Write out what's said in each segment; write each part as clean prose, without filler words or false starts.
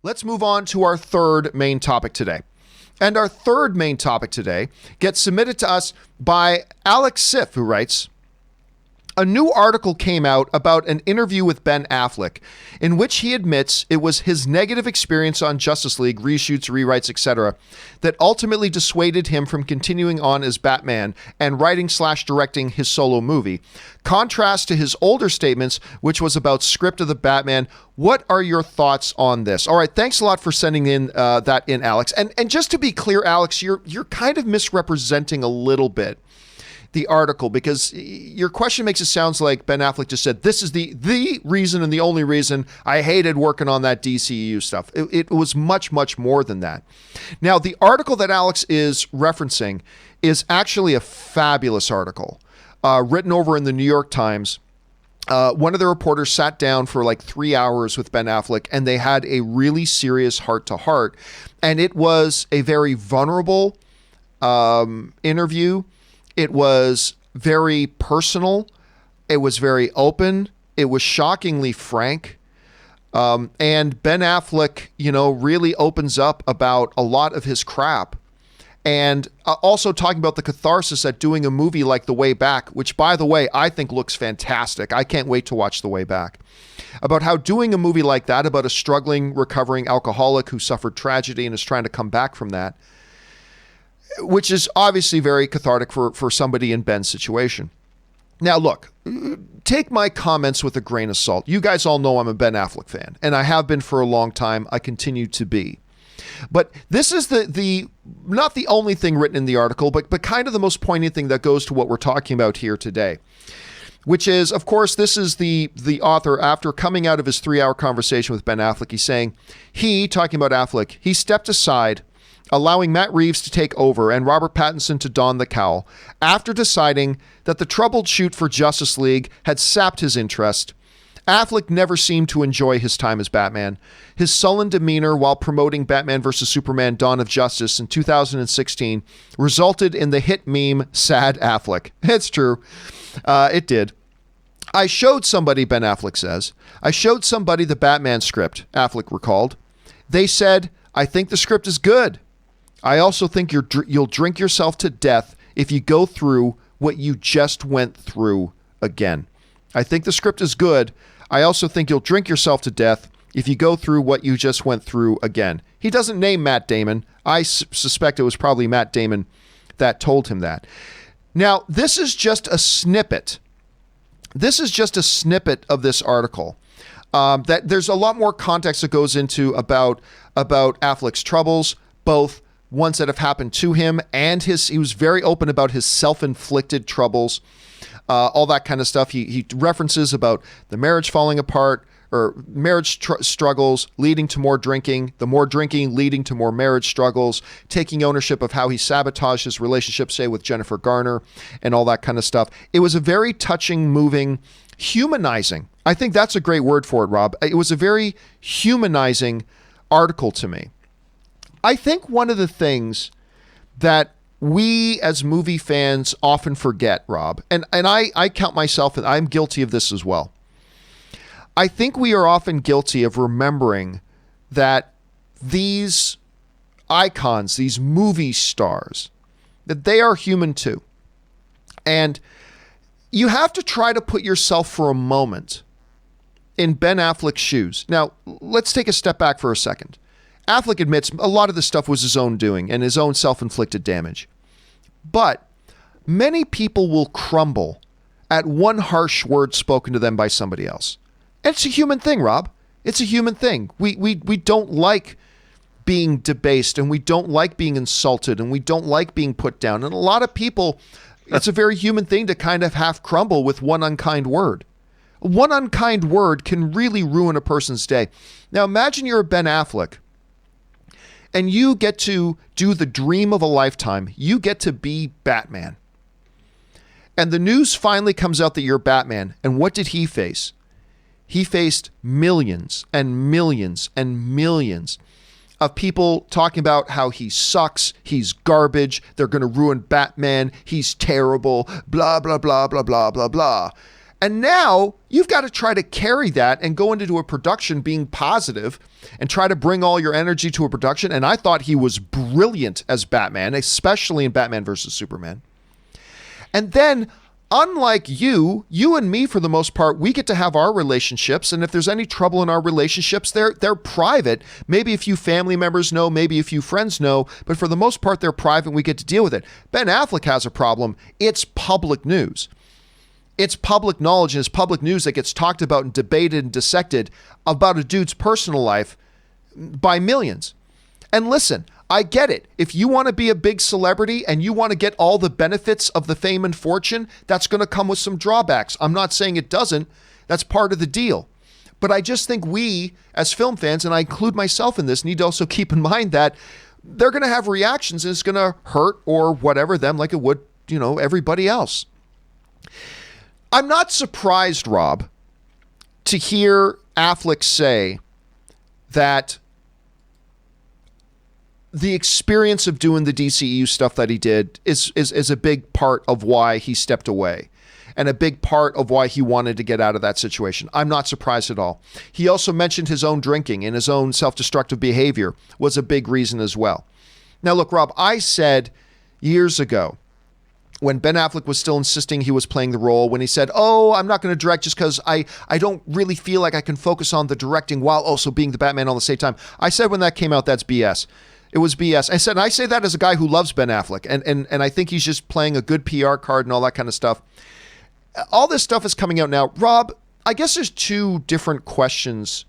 Let's move on to our third main topic today. And our third main topic today gets submitted to us by Alex Siff, who writes, a new article came out about an interview with Ben Affleck in which he admits it was his negative experience on Justice League, reshoots, rewrites, etc., that ultimately dissuaded him from continuing on as Batman and writing/directing his solo movie. Contrast to his older statements, which was about script of the Batman. What are your thoughts on this? All right, thanks a lot for sending in that in, Alex. And just to be clear, Alex, you're kind of misrepresenting a little bit the article, because your question makes it sound like Ben Affleck just said, this is the reason and the only reason I hated working on that DCEU stuff. It was much, much more than that. Now, the article that Alex is referencing is actually a fabulous article written over in the New York Times. One of the reporters sat down for like 3 hours with Ben Affleck, and they had a really serious heart-to-heart. And it was a very vulnerable interview. It was very personal. It was very open. It was shockingly frank. And Ben Affleck, really opens up about a lot of his crap. And also talking about the catharsis that doing a movie like The Way Back, which, by the way, I think looks fantastic. I can't wait to watch The Way Back. About how doing a movie like that, about a struggling, recovering alcoholic who suffered tragedy and is trying to come back from that, which is obviously very cathartic for somebody in Ben's situation. Now, look, take my comments with a grain of salt. You guys all know I'm a Ben Affleck fan, and I have been for a long time. I continue to be. But this is the not the only thing written in the article, but kind of the most poignant thing that goes to what we're talking about here today, which is, of course, this is the author, after coming out of his 3-hour conversation with Ben Affleck, he's saying, talking about Affleck, he stepped aside, allowing Matt Reeves to take over and Robert Pattinson to don the cowl, after deciding that the troubled shoot for Justice League had sapped his interest. Affleck never seemed to enjoy his time as Batman. His sullen demeanor while promoting Batman vs. Superman: Dawn of Justice in 2016 resulted in the hit meme, Sad Affleck. It's true. It did. I showed somebody, Ben Affleck says, the Batman script, Affleck recalled. They said, I think the script is good. I also think you'll drink yourself to death if you go through what you just went through again. I think the script is good. I also think you'll drink yourself to death if you go through what you just went through again. He doesn't name Matt Damon. I suspect it was probably Matt Damon that told him that. Now, this is just a snippet. This is just a snippet of this article. That there's a lot more context that goes into about Affleck's troubles, both ones that have happened to him and he was very open about his self-inflicted troubles, all that kind of stuff. He references about the marriage falling apart, or marriage struggles leading to more drinking, the more drinking leading to more marriage struggles, taking ownership of how he sabotaged his relationship, say, with Jennifer Garner, and all that kind of stuff. It was a very touching, moving, humanizing. I think that's a great word for it, Rob. It was a very humanizing article to me. I think one of the things that we as movie fans often forget, Rob, and I count myself, and I'm guilty of this as well. I think we are often guilty of remembering that these icons, these movie stars, that they are human too. And you have to try to put yourself for a moment in Ben Affleck's shoes. Now, let's take a step back for a second. Affleck admits a lot of this stuff was his own doing and his own self-inflicted damage. But many people will crumble at one harsh word spoken to them by somebody else. And it's a human thing, Rob. It's a human thing. We don't like being debased, and we don't like being insulted, and we don't like being put down. And a lot of people, it's a very human thing to kind of half crumble with one unkind word. One unkind word can really ruin a person's day. Now imagine you're a Ben Affleck, and you get to do the dream of a lifetime. You get to be Batman. And the news finally comes out that you're Batman. And what did he face? He faced millions and millions and millions of people talking about how he sucks, he's garbage, they're going to ruin Batman, he's terrible, blah, blah, blah, blah, blah, blah, blah. And now you've got to try to carry that and go into a production being positive and try to bring all your energy to a production. And I thought he was brilliant as Batman, especially in Batman versus Superman. And then, unlike you and me, for the most part, we get to have our relationships. And if there's any trouble in our relationships, they're private. Maybe a few family members know, maybe a few friends know, but for the most part, they're private and we get to deal with it. Ben Affleck has a problem. It's public news. It's public knowledge and it's public news that gets talked about and debated and dissected about a dude's personal life by millions. And listen, I get it. If you want to be a big celebrity and you want to get all the benefits of the fame and fortune, that's going to come with some drawbacks. I'm not saying it doesn't. That's part of the deal. But I just think we, as film fans, and I include myself in this, need to also keep in mind that they're going to have reactions and it's going to hurt or whatever them like it would, everybody else. I'm not surprised, Rob, to hear Affleck say that the experience of doing the DCEU stuff that he did is a big part of why he stepped away and a big part of why he wanted to get out of that situation. I'm not surprised at all. He also mentioned his own drinking and his own self-destructive behavior was a big reason as well. Now, look, Rob, I said years ago, when Ben Affleck was still insisting he was playing the role, when he said, I'm not going to direct just because I don't really feel like I can focus on the directing while also being the Batman on the same time. I said when that came out, that's BS. It was BS. I say that as a guy who loves Ben Affleck, and I think he's just playing a good PR card and all that kind of stuff. All this stuff is coming out now. Rob, I guess there's two different questions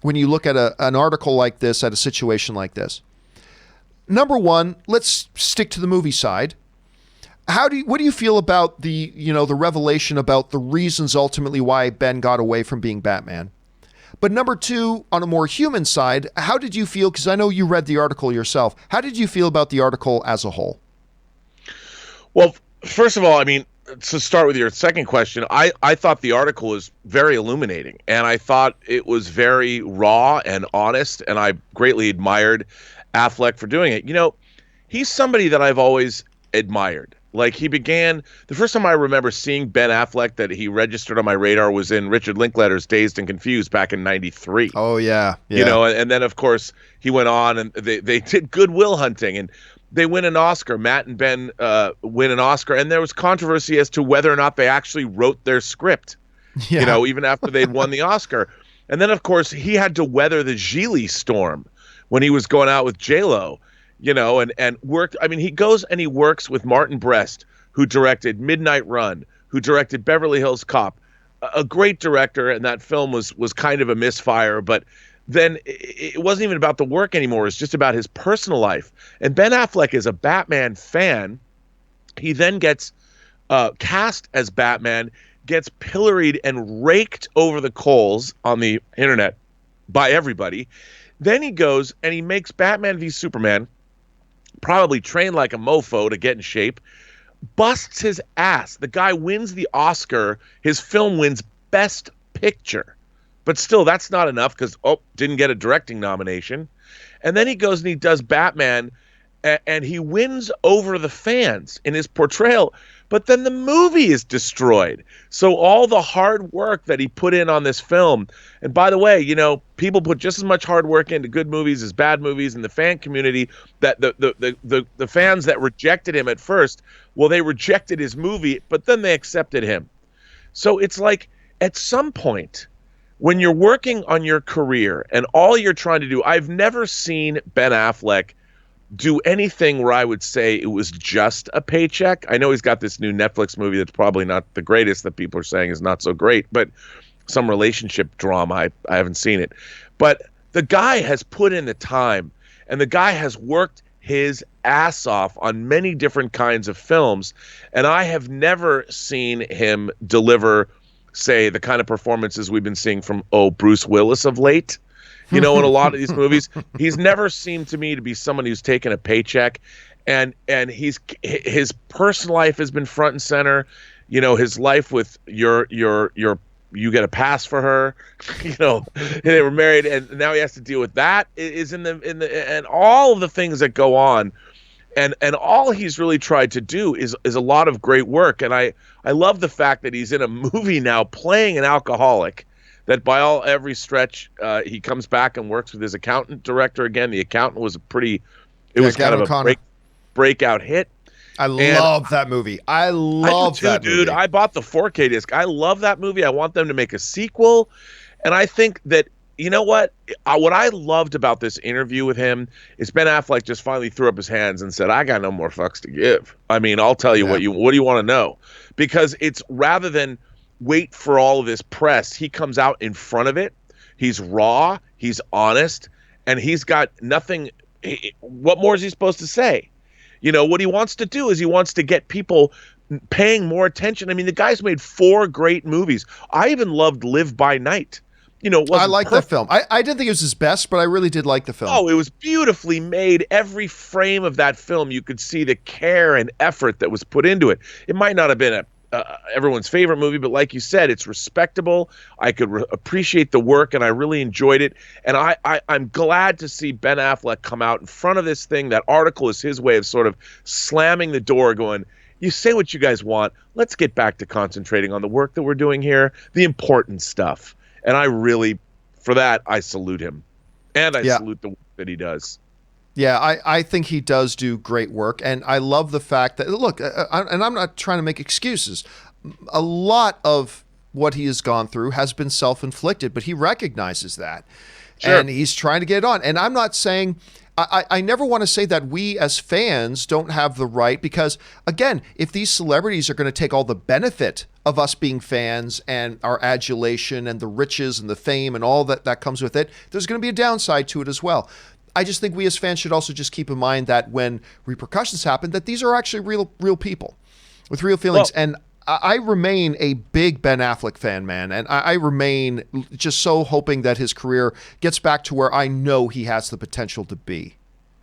when you look at an article like this, at a situation like this. Number one, let's stick to the movie side. What do you feel about the revelation about the reasons ultimately why Ben got away from being Batman? But number two, on a more human side, how did you feel? Because I know you read the article yourself. How did you feel about the article as a whole? Well, first of all, I mean, to start with your second question, I thought the article was very illuminating, and I thought it was very raw and honest, and I greatly admired Affleck for doing it. He's somebody that I've always admired. Like, the first time I remember seeing Ben Affleck that he registered on my radar was in Richard Linklater's Dazed and Confused back in '93. Oh, yeah. And then, of course, he went on and they did Good Will Hunting and they win an Oscar. Matt and Ben win an Oscar. And there was controversy as to whether or not they actually wrote their script, even after they'd won the Oscar. And then, of course, he had to weather the Gigli storm when he was going out with J-Lo. And worked. I mean, he goes and he works with Martin Brest, who directed Midnight Run, who directed Beverly Hills Cop, a great director. And that film was kind of a misfire. But then it wasn't even about the work anymore. It's just about his personal life. And Ben Affleck is a Batman fan. He then gets cast as Batman, gets pilloried and raked over the coals on the internet by everybody. Then he goes and he makes Batman v Superman, probably trained like a mofo to get in shape, busts his ass. The guy wins the Oscar. His film wins Best Picture. But still, that's not enough because, didn't get a directing nomination. And then he goes and he does Batman, and he wins over the fans in his portrayal. But then the movie is destroyed. So all the hard work that he put in on this film, and by the way, people put just as much hard work into good movies as bad movies in the fan community, that the fans that rejected him at first, well, they rejected his movie, but then they accepted him. So it's like at some point when you're working on your career and all you're trying to do, I've never seen Ben Affleck do anything where I would say it was just a paycheck. I know he's got this new Netflix movie that's probably not the greatest, that people are saying is not so great, but some relationship drama. I haven't seen it. But the guy has put in the time, and the guy has worked his ass off on many different kinds of films, and I have never seen him deliver, say, the kind of performances we've been seeing from, Bruce Willis of late. In a lot of these movies, he's never seemed to me to be someone who's taken a paycheck, and his personal life has been front and center. His life with you get a pass for her. They were married, and now he has to deal with that. Is in the and all of the things that go on, And all he's really tried to do is a lot of great work. And I love the fact that he's in a movie now playing an alcoholic, that by every stretch he comes back and works with his accountant director again. The accountant was kind of a breakout hit. I love that movie. I love that movie. Dude. I bought the 4K disc. I love that movie. I want them to make a sequel. And I think that, you know what I loved about this interview with him is Ben Affleck just finally threw up his hands and said, I got no more fucks to give. I mean, I'll tell you what do you want to know? Because it's rather than wait for all of this press, he comes out in front of it. He's raw, he's honest, and he's got nothing. What more is he supposed to say? You know, what he wants to do is he wants to get people paying more attention. I mean, the guy's made 4 great movies. I even loved Live by Night. You know, I like that film. I didn't think it was his best, but I really did like the film. Oh, it was beautifully made. Every frame of that film, you could see the care and effort that was put into it. It might not have been everyone's favorite movie, but like you said, it's respectable. I could appreciate the work, and I really enjoyed it. And I'm glad to see Ben Affleck come out in front of this thing. That article is his way of sort of slamming the door, going, you say what you guys want. Let's get back to concentrating on the work that we're doing here, the important stuff. And I really, for that, I salute him. And I salute the work that he does. Yeah, I think he does do great work. And I love the fact that, look, and I'm not trying to make excuses. A lot of what he has gone through has been self-inflicted, but he recognizes that. Sure. And he's trying to get it on. And I'm not saying... I never want to say that we as fans don't have the right, because, again, if these celebrities are going to take all the benefit of us being fans and our adulation and the riches and the fame and all that comes with it, there's going to be a downside to it as well. I just think we as fans should also just keep in mind that when repercussions happen, that these are actually real people with real feelings. Well, and I remain a big Ben Affleck fan, man, and I remain just so hoping that his career gets back to where I know he has the potential to be.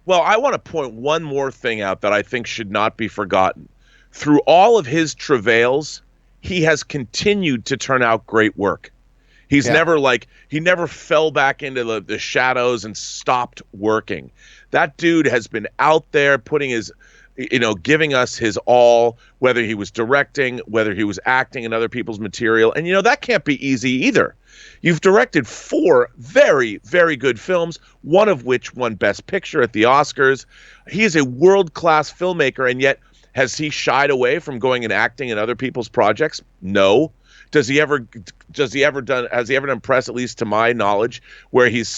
Well, I want to point one more thing out that I think should not be forgotten. Through all of his travails, he has continued to turn out great work. He never fell back into the shadows and stopped working. That dude has been out there putting his... giving us his all, whether he was directing, whether he was acting in other people's material. And, that can't be easy either. You've directed 4 very, very good films, one of which won Best Picture at the Oscars. He is a world-class filmmaker, and yet has he shied away from going and acting in other people's projects? No. Has he ever done press, at least to my knowledge, where he's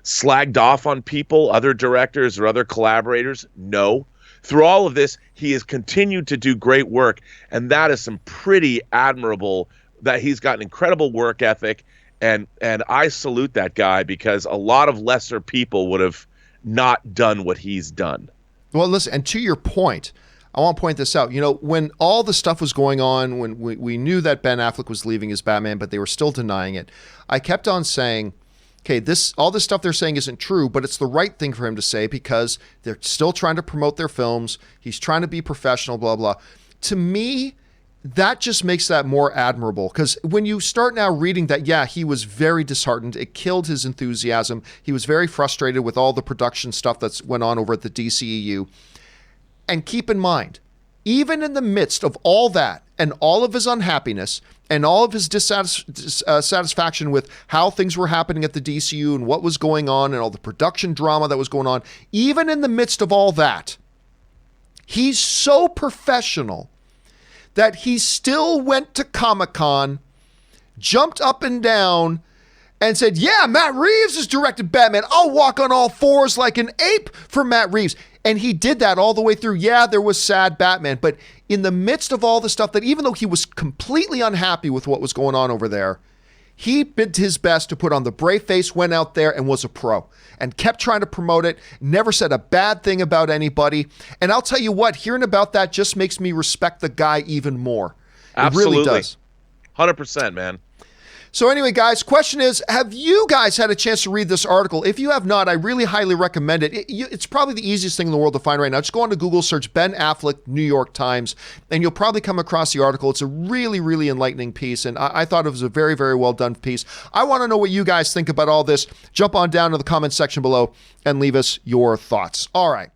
slagged off on people, other directors or other collaborators? No. Through all of this, he has continued to do great work, and that is some pretty admirable, that he's got an incredible work ethic, and I salute that guy, because a lot of lesser people would have not done what he's done. Well, listen, and to your point, I want to point this out. When all the stuff was going on, when we knew that Ben Affleck was leaving as Batman, but they were still denying it, I kept on saying, okay, all this stuff they're saying isn't true, but it's the right thing for him to say, because they're still trying to promote their films. He's trying to be professional, blah, blah. To me, that just makes that more admirable, because when you start now reading that, yeah, he was very disheartened. It killed his enthusiasm. He was very frustrated with all the production stuff that's went on over at the DCEU. And keep in mind, even in the midst of all that and all of his unhappiness and all of his dissatisfaction with how things were happening at the DCU and what was going on and all the production drama that was going on, even in the midst of all that, he's so professional that he still went to Comic-Con, jumped up and down, and said, yeah, Matt Reeves has directed Batman. I'll walk on all 4s like an ape for Matt Reeves. And he did that all the way through. Yeah, there was sad Batman, but in the midst of all the stuff, that even though he was completely unhappy with what was going on over there, he did his best to put on the brave face, went out there and was a pro and kept trying to promote it, never said a bad thing about anybody. And I'll tell you what, hearing about that just makes me respect the guy even more. Absolutely. It really does. 100%, man. So anyway, guys, question is, have you guys had a chance to read this article? If you have not, I really highly recommend it. It's probably the easiest thing in the world to find right now. Just go onto Google, search Ben Affleck, New York Times, and you'll probably come across the article. It's a really, really enlightening piece, and I thought it was a very, very well done piece. I want to know what you guys think about all this. Jump on down to the comment section below and leave us your thoughts. All right.